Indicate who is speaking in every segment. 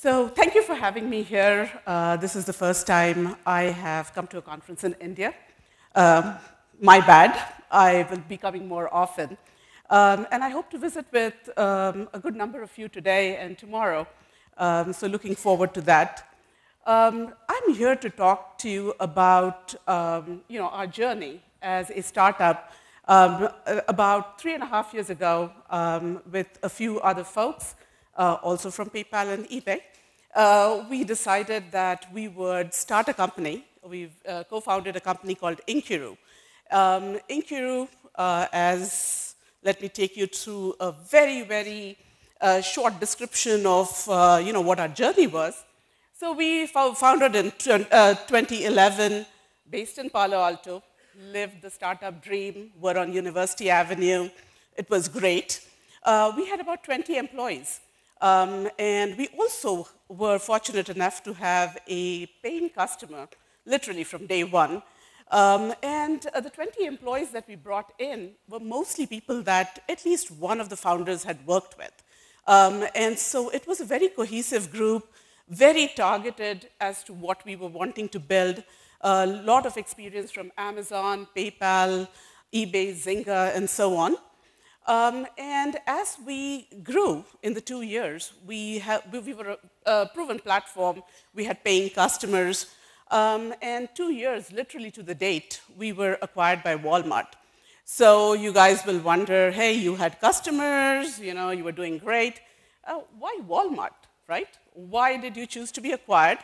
Speaker 1: So thank you for having me here. This is the first time I have come to a conference in India. Um, my bad. I will be coming more often. And I hope to visit with a good number of you today and tomorrow. So looking forward to that. I'm here to talk to you about our journey as a startup. About 3.5 years ago, with a few other folks, also from PayPal and eBay, we decided that we would start a company. We've co-founded a company called Inkiru. Inkiru, let me take you through a very, very short description of what our journey was. So we founded in 2011, based in Palo Alto, lived the startup dream, were on University Avenue. It was great. We had about 20 employees. And we also were fortunate enough to have a paying customer, literally from day one. And the 20 employees that we brought in were mostly people that at least one of the founders had worked with. And so it was a very cohesive group, very targeted as to what we were wanting to build. A lot of experience from Amazon, PayPal, eBay, Zynga, and so on. And as we grew in the 2 years, we were a proven platform. We had paying customers. And 2 years, literally to the date, we were acquired by Walmart. So you guys will wonder, hey, you had customers, you were doing great. Why Walmart, right? Why did you choose to be acquired?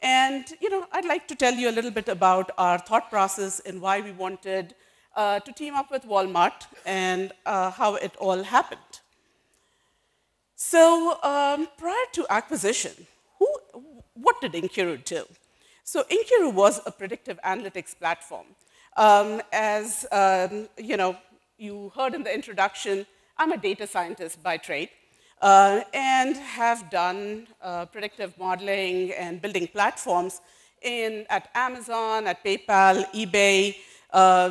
Speaker 1: And I'd like to tell you a little bit about our thought process and why we wanted to team up with Walmart and how it all happened. So prior to acquisition, what did Inkiru do? So Inkiru was a predictive analytics platform. As you heard in the introduction, I'm a data scientist by trade. And have done predictive modeling and building platforms at Amazon, at PayPal, eBay,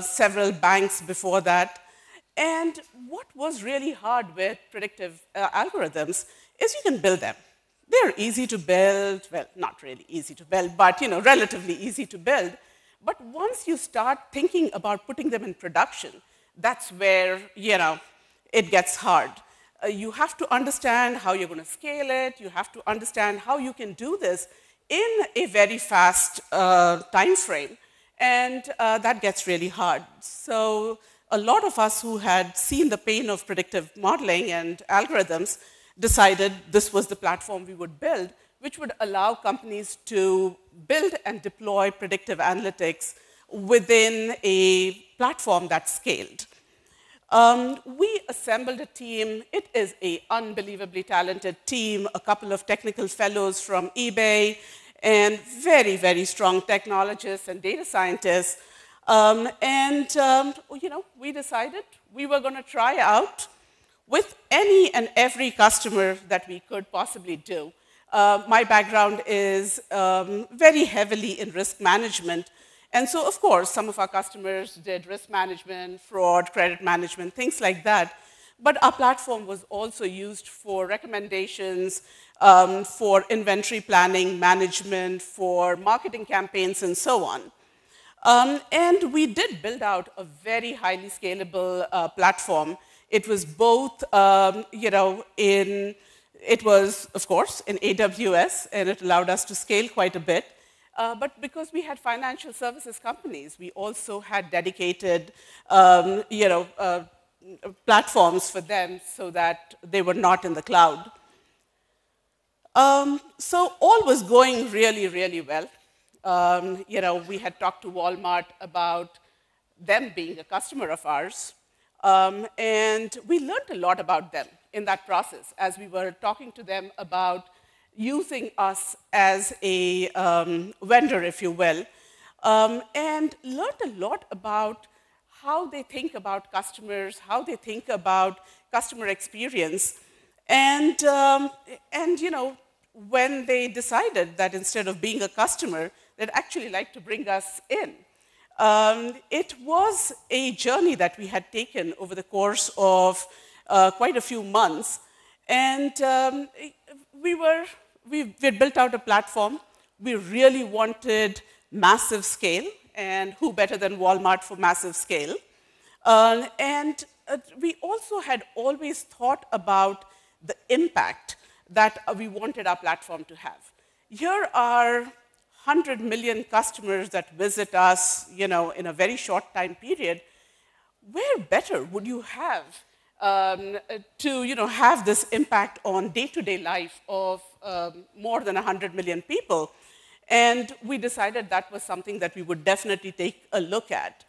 Speaker 1: several banks before that. And what was really hard with predictive algorithms is you can build them. They're easy to build, well, not really easy to build, but relatively easy to build. But once you start thinking about putting them in production, that's where it gets hard. You have to understand how you're going to scale it. You have to understand how you can do this in a very fast time frame. And that gets really hard. So a lot of us who had seen the pain of predictive modeling and algorithms decided this was the platform we would build, which would allow companies to build and deploy predictive analytics within a platform that scaled. We assembled a team. It is an unbelievably talented team, a couple of technical fellows from eBay, and very, very strong technologists and data scientists. We decided we were going to try out with any and every customer that we could possibly do. My background is very heavily in risk management. And so, of course, some of our customers did risk management, fraud, credit management, things like that. But our platform was also used for recommendations, for inventory planning, management, for marketing campaigns, and so on. And we did build out a very highly scalable platform. It was both, it was, of course, in AWS, and it allowed us to scale quite a bit. But because we had financial services companies, we also had dedicated, platforms for them so that they were not in the cloud. So all was going really, really well. We had talked to Walmart about them being a customer of ours. And we learned a lot about them in that process as we were talking to them about using us as a vendor, if you will, and learned a lot about how they think about customers, how they think about customer experience. And when they decided that instead of being a customer, they'd actually like to bring us in. It was a journey that we had taken over the course of quite a few months. And we were we had built out a platform. We really wanted massive scale, and who better than Walmart for massive scale? And we also had always thought about the impact that we wanted our platform to have. Here are 100 million customers that visit us, in a very short time period. Where better would you have to have this impact on day-to-day life of more than 100 million people? And we decided that was something that we would definitely take a look at.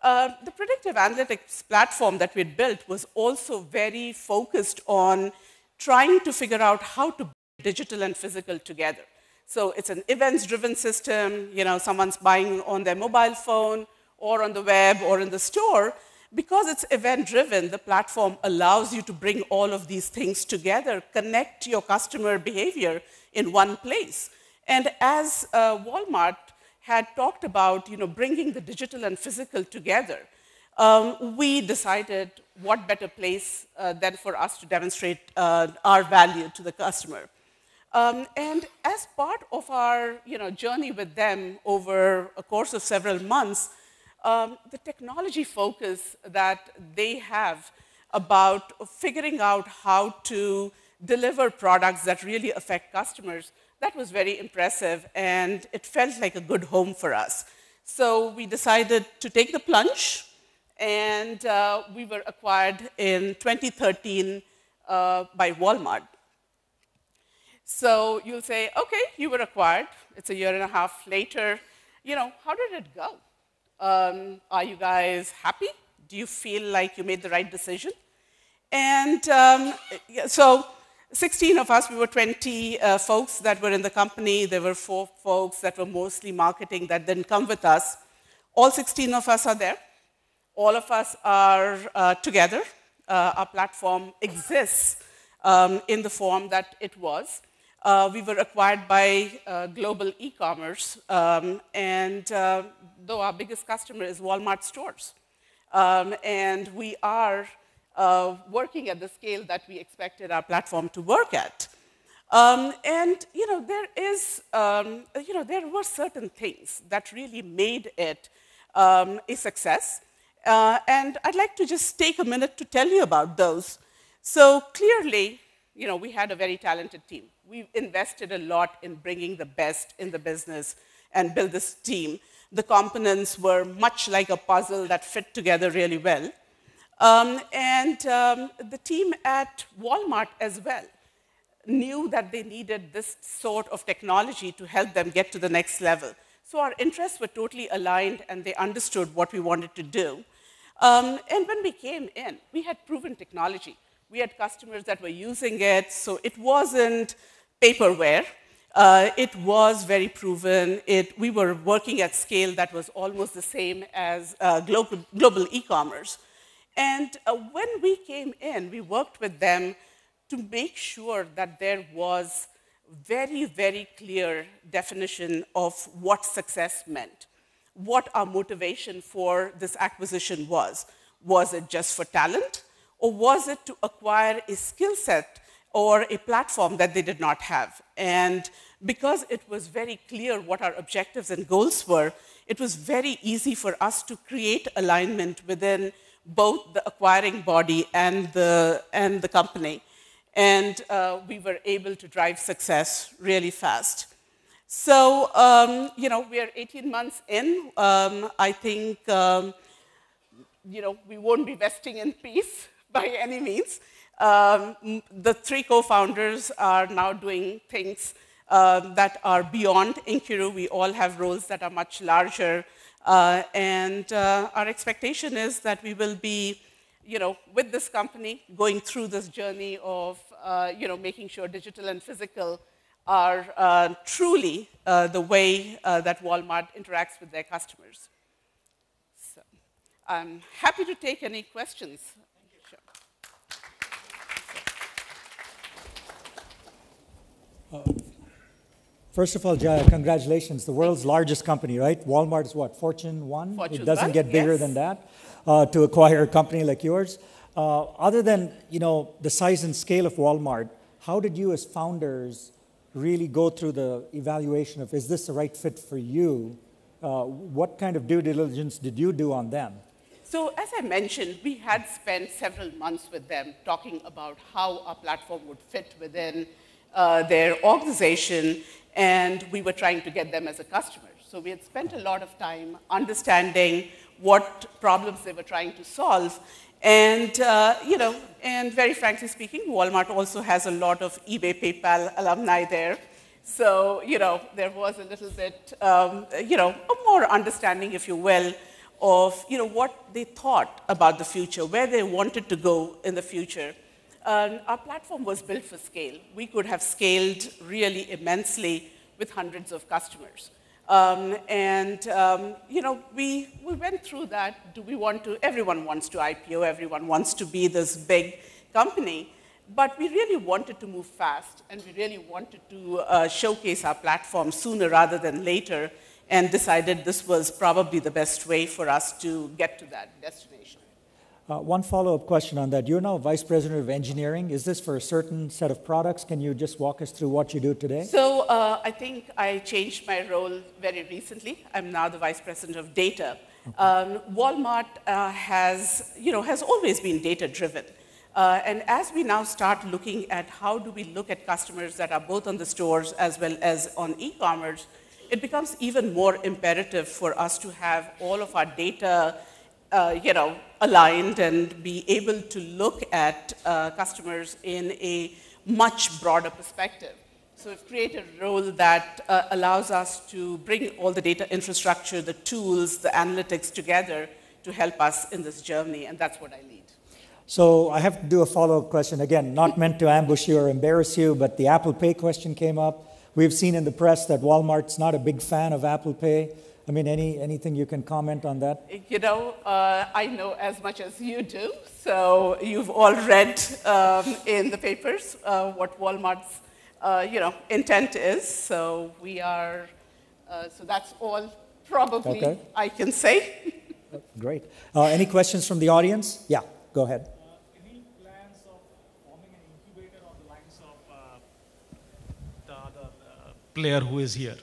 Speaker 1: The predictive analytics platform that we had built was also very focused on trying to figure out how to bring digital and physical together. So it's an events-driven system. Someone's buying on their mobile phone or on the web or in the store. Because it's event-driven, the platform allows you to bring all of these things together, connect your customer behavior in one place. And as Walmart had talked about, bringing the digital and physical together, we decided what better place than for us to demonstrate our value to the customer. And as part of our journey with them over a course of several months, the technology focus that they have about figuring out how to deliver products that really affect customers, that was very impressive, and it felt like a good home for us. So we decided to take the plunge, and we were acquired in 2013 by Walmart. So you'll say, okay, you were acquired. It's a year and a half later. How did it go? Are you guys happy? Do you feel like you made the right decision? And so 16 of us, we were 20 folks that were in the company. There were 4 folks that were mostly marketing that didn't come with us. All 16 of us are there. All of us are together. Our platform exists in the form that it was. We were acquired by global e-commerce, and though our biggest customer is Walmart stores. And we are working at the scale that we expected our platform to work at. And there were certain things that really made it a success. And I'd like to just take a minute to tell you about those. So clearly, we had a very talented team. We invested a lot in bringing the best in the business and build this team. The components were much like a puzzle that fit together really well. The team at Walmart as well knew that they needed this sort of technology to help them get to the next level. So our interests were totally aligned, and they understood what we wanted to do. And when we came in, we had proven technology. We had customers that were using it, so it wasn't paperware. It was very proven. We were working at scale that was almost the same as global e-commerce. And when we came in, we worked with them to make sure that there was very, very clear definition of what success meant, what our motivation for this acquisition was. Was it just for talent, or was it to acquire a skill set or a platform that they did not have? And because it was very clear what our objectives and goals were, it was very easy for us to create alignment within both the acquiring body and the company. And we were able to drive success really fast. So, we are 18 months in. I think, we won't be resting in peace by any means. The 3 co-founders are now doing things that are beyond Inkiru. We all have roles that are much larger. And our expectation is that we will be, with this company, going through this journey of, making sure digital and physical are truly the way that Walmart interacts with their customers. So I'm happy to take any questions.
Speaker 2: First of all, Jaya, congratulations. The world's largest company, right? Walmart is what, Fortune 1?
Speaker 1: Fortune
Speaker 2: it doesn't
Speaker 1: 1,
Speaker 2: get bigger than that to acquire a company like yours. Other than the size and scale of Walmart, how did you as founders really go through the evaluation of, is this the right fit for you? What kind of due diligence did you do on them?
Speaker 1: So as I mentioned, we had spent several months with them talking about how our platform would fit within their organization, and we were trying to get them as a customer. So we had spent a lot of time understanding what problems they were trying to solve. And, and very frankly speaking, Walmart also has a lot of eBay, PayPal alumni there. So, there was a little bit, a more understanding, if you will, of, what they thought about the future, where they wanted to go in the future. Our platform was built for scale. We could have scaled really immensely with hundreds of customers. We went through that. Do we want to? Everyone wants to IPO. Everyone wants to be this big company. But we really wanted to move fast, and we really wanted to showcase our platform sooner rather than later, and decided this was probably the best way for us to get to that destination.
Speaker 2: One follow-up question on that. You're now Vice President of Engineering. Is this for a certain set of products? Can you just walk us through what you do today?
Speaker 1: So I think I changed my role very recently. I'm now the Vice President of Data. Okay. Walmart has always been data-driven. And as we now start looking at how do we look at customers that are both on the stores as well as on e-commerce, it becomes even more imperative for us to have all of our data aligned and be able to look at customers in a much broader perspective. So we've created a role that allows us to bring all the data infrastructure, the tools, the analytics together to help us in this journey, and that's what I lead.
Speaker 2: So I have to do a follow-up question. Again, not meant to ambush you or embarrass you, but the Apple Pay question came up. We've seen in the press that Walmart's not a big fan of Apple Pay. I mean, anything you can comment on that?
Speaker 1: I know as much as you do. So you've all read in the papers what Walmart's, intent is. So we are, so that's all probably I can say.
Speaker 2: Great. Any questions from the audience? Yeah, go ahead.
Speaker 3: Any plans of forming an incubator on the lines of the other player who is here?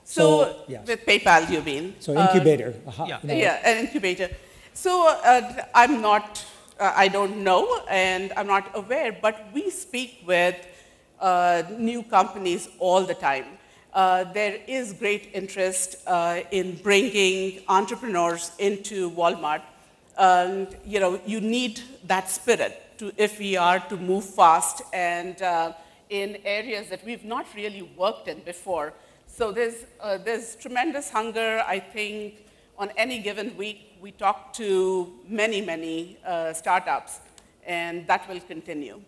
Speaker 1: So
Speaker 2: yes.
Speaker 1: With PayPal, you mean?
Speaker 2: So incubator.
Speaker 1: Yeah, an incubator. So I'm not, I don't know, and I'm not aware, but we speak with new companies all the time. There is great interest in bringing entrepreneurs into Walmart. You need that spirit if we are to move fast and in areas that we've not really worked in before. So there's tremendous hunger. I think on any given week, we talk to many startups, and that will continue.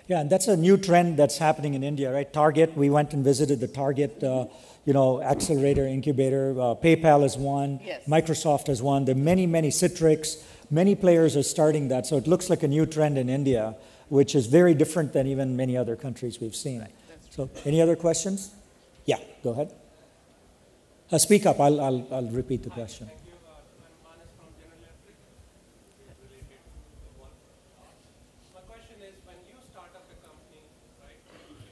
Speaker 2: Yeah, and that's a new trend that's happening in India, right? Target, we went and visited the Target, accelerator, incubator. PayPal is one.
Speaker 1: Yes.
Speaker 2: Microsoft is one. There are many Citrix. Many players are starting that. So it looks like a new trend in India, which is very different than even many other countries we've seen. Right. So any other questions? Yeah, go ahead. Speak up. I'll repeat the question.
Speaker 3: Thank you. I'm Manas from General Electric. Related to my question is, when you start up a company, right,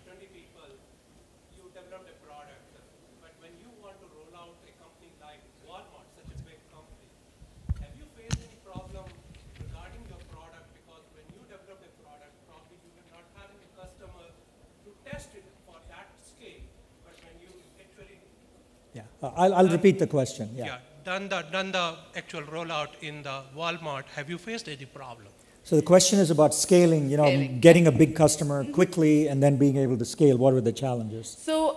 Speaker 3: 20 people, you develop a product. But when you want to roll out a company like Walmart, such a big company, have you faced any problem regarding your product? Because when you develop a product, probably you will not have any customer to test it for that scale. But when you actually
Speaker 2: I'll repeat the question. Yeah.
Speaker 3: Done the actual rollout in the Walmart, have you faced any problem?
Speaker 2: So the question is about scaling, getting a big customer quickly and then being able to scale. What were the challenges?
Speaker 1: So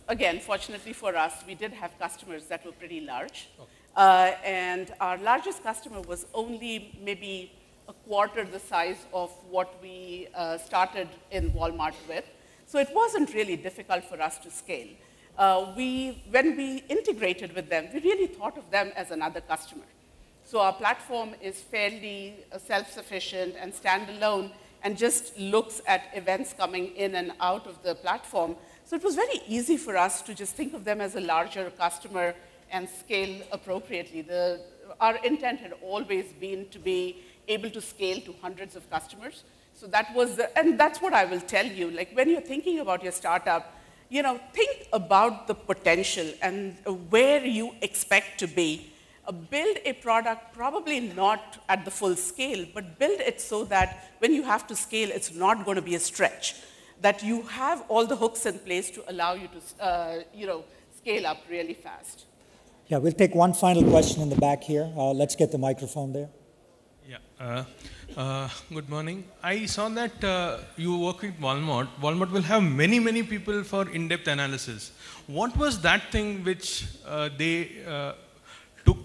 Speaker 1: again, fortunately for us, we did have customers that were pretty large. Okay. And our largest customer was only maybe a quarter the size of what we started in Walmart with. So it wasn't really difficult for us to scale. When we integrated with them, we really thought of them as another customer. So our platform is fairly self-sufficient and standalone and just looks at events coming in and out of the platform. So it was very easy for us to just think of them as a larger customer and scale appropriately. Our intent had always been to be able to scale to hundreds of customers. So that was, and that's what I will tell you. Like when you're thinking about your startup, think about the potential and where you expect to be. Build a product, probably not at the full scale, but build it so that when you have to scale, it's not going to be a stretch. That you have all the hooks in place to allow you to, scale up really fast.
Speaker 2: Yeah, we'll take one final question in the back here. Let's get the microphone there.
Speaker 4: Yeah. Good morning. I saw that you work with Walmart. Walmart will have many, many people for in-depth analysis. What was that thing which they took,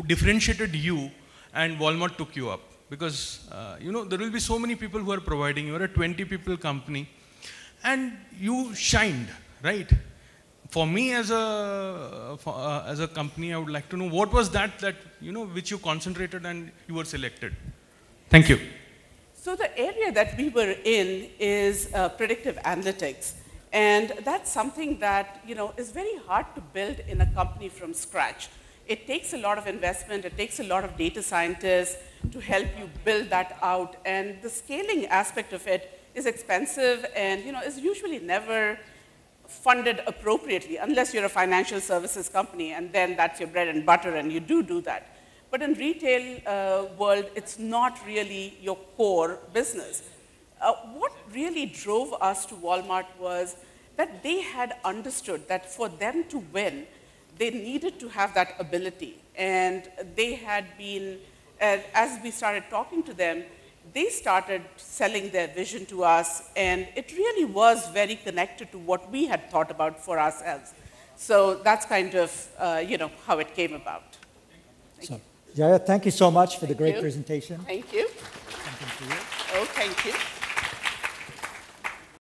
Speaker 4: differentiated you and Walmart took you up? Because, there will be so many people who are providing. You are a 20 people company and you shined, right? For me as a company, I would like to know what was that which you concentrated and you were selected. Thank you.
Speaker 1: So the area that we were in is predictive analytics. And that's something that, is very hard to build in a company from scratch. It takes a lot of investment. It takes a lot of data scientists to help you build that out. And the scaling aspect of it is expensive and, is usually never funded appropriately unless you're a financial services company and then that's your bread and butter and you do that. But in retail world, it's not really your core business. What really drove us to Walmart was that they had understood that for them to win, they needed to have that ability. And they had been, as we started talking to them, they started selling their vision to us, and it really was very connected to what we had thought about for ourselves. So that's kind of, how it came about. Thank you.
Speaker 2: Jaya, thank you so much for the great presentation.
Speaker 1: Thank you.
Speaker 2: Something for you.
Speaker 1: Oh, thank you.